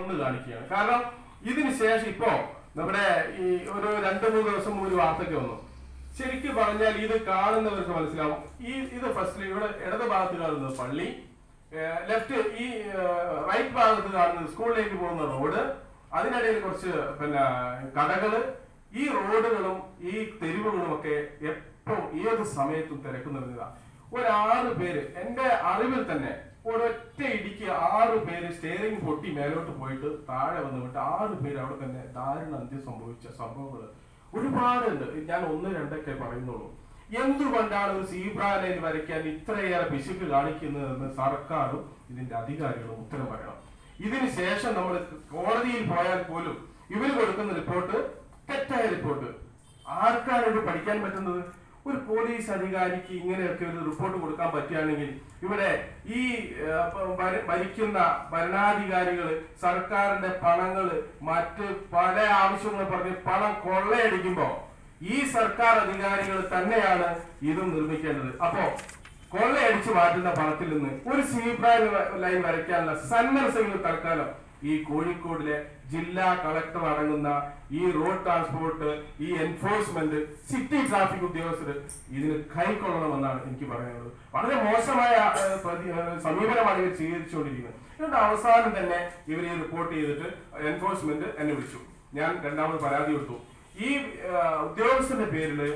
ഒന്ന് കാണിക്കുകയാണ്. കാരണം ഇതിന് ശേഷം ഇപ്പോ നമ്മുടെ ഈ ഒരു 2-3 ദിവസം മുമ്പ് ഒരു വാർത്തയ്ക്ക് വന്നു. ശരിക്കും പറഞ്ഞാൽ ഇത് കാണുന്നവർക്ക് മനസ്സിലാവും. ഇത് ഫസ്റ്റ് ഇവിടെ ഇടത് ഭാഗത്ത് കാണുന്നത് പള്ളി, ലെഫ്റ്റ് ഈ റൈറ്റ് ഭാഗത്ത് കാണുന്നത് സ്കൂളിലേക്ക് പോകുന്ന റോഡ്, അതിനിടയിൽ കുറച്ച് കടകള്. ഈ റോഡുകളും ഈ തെരുവുകളും ഒക്കെ എപ്പോൾ ഏത് സമയത്തും തിരക്ക് നിറഞ്ഞതാണ്. ഒരു 6 പേര് എന്റെ അറിവിൽ തന്നെ ഒരൊറ്റ ഇടിക്ക് 6 പേര് സ്റ്റെയറിംഗ് പൊട്ടി മേലോട്ട് പോയിട്ട് താഴെ വന്ന് വിട്ട് 6 പേര് അവിടെ തന്നെ ദാരുണ അന്ത്യം സംഭവിച്ച സംഭവങ്ങൾ ഒരുപാടുണ്ട്. ഞാൻ 1-2 പറയുന്നുള്ളൂ. എന്തുകൊണ്ടാണ് ഒരു സീബ്ര ലൈൻ വരയ്ക്കാൻ ഇത്രയേറെ പിശുക്ക് കാണിക്കുന്നതെന്ന് സർക്കാരും ഇതിന്റെ അധികാരികളും ഉത്തരം പറയണം. ഇതിന് ശേഷം നമ്മൾ കോടതിയിൽ പോയാൽ പോലും ഇവര് കൊടുക്കുന്ന റിപ്പോർട്ട് തെറ്റായ റിപ്പോർട്ട്. ആർക്കാണ് ഇത് പഠിക്കാൻ പറ്റുന്നത്? ഒരു പോലീസ് അധികാരിക്ക് ഇങ്ങനെയൊക്കെ ഒരു റിപ്പോർട്ട് കൊടുക്കാൻ പറ്റുകയാണെങ്കിൽ ഇവിടെ ഈ ഭരിക്കുന്ന ഭരണാധികാരികൾ സർക്കാരിന്റെ പണങ്ങള് മറ്റ് പല ആവശ്യങ്ങൾ പറഞ്ഞ് പണം കൊള്ളയടിക്കുമ്പോ ഈ സർക്കാർ അധികാരികൾ തന്നെയാണ് ഇതും നിർമ്മിക്കേണ്ടത്. അപ്പോ കൊള്ളയടിച്ച് മാറ്റുന്ന പണത്തിൽ നിന്ന് ഒരു സീബ്ര ലൈൻ വരയ്ക്കാനുള്ള സന്മനസ്സെങ്കിലും തൽക്കാലം ഈ കോഴിക്കോടിലെ ജില്ലാ കളക്ടർ അടങ്ങുന്ന ഈ റോഡ് ട്രാൻസ്പോർട്ട്, ഈ എൻഫോഴ്സ്മെന്റ്, സിറ്റി ട്രാഫിക് ഉദ്യോഗസ്ഥർ ഇതിന് കൈക്കൊള്ളണമെന്നാണ് എനിക്ക് പറയാനുള്ളത്. വളരെ മോശമായ സമീപനമാണ് ഇവർ സ്വീകരിച്ചുകൊണ്ടിരിക്കുന്നത്. എന്നിട്ട് അവസാനം തന്നെ ഇവർ ഈ റിപ്പോർട്ട് ചെയ്തിട്ട് എൻഫോഴ്സ്മെന്റ് എന്നെ വിളിച്ചു. ഞാൻ 2ാമത് പരാതി കൊടുത്തു. ഈ ഉദ്യോഗസ്ഥന്റെ പേരില്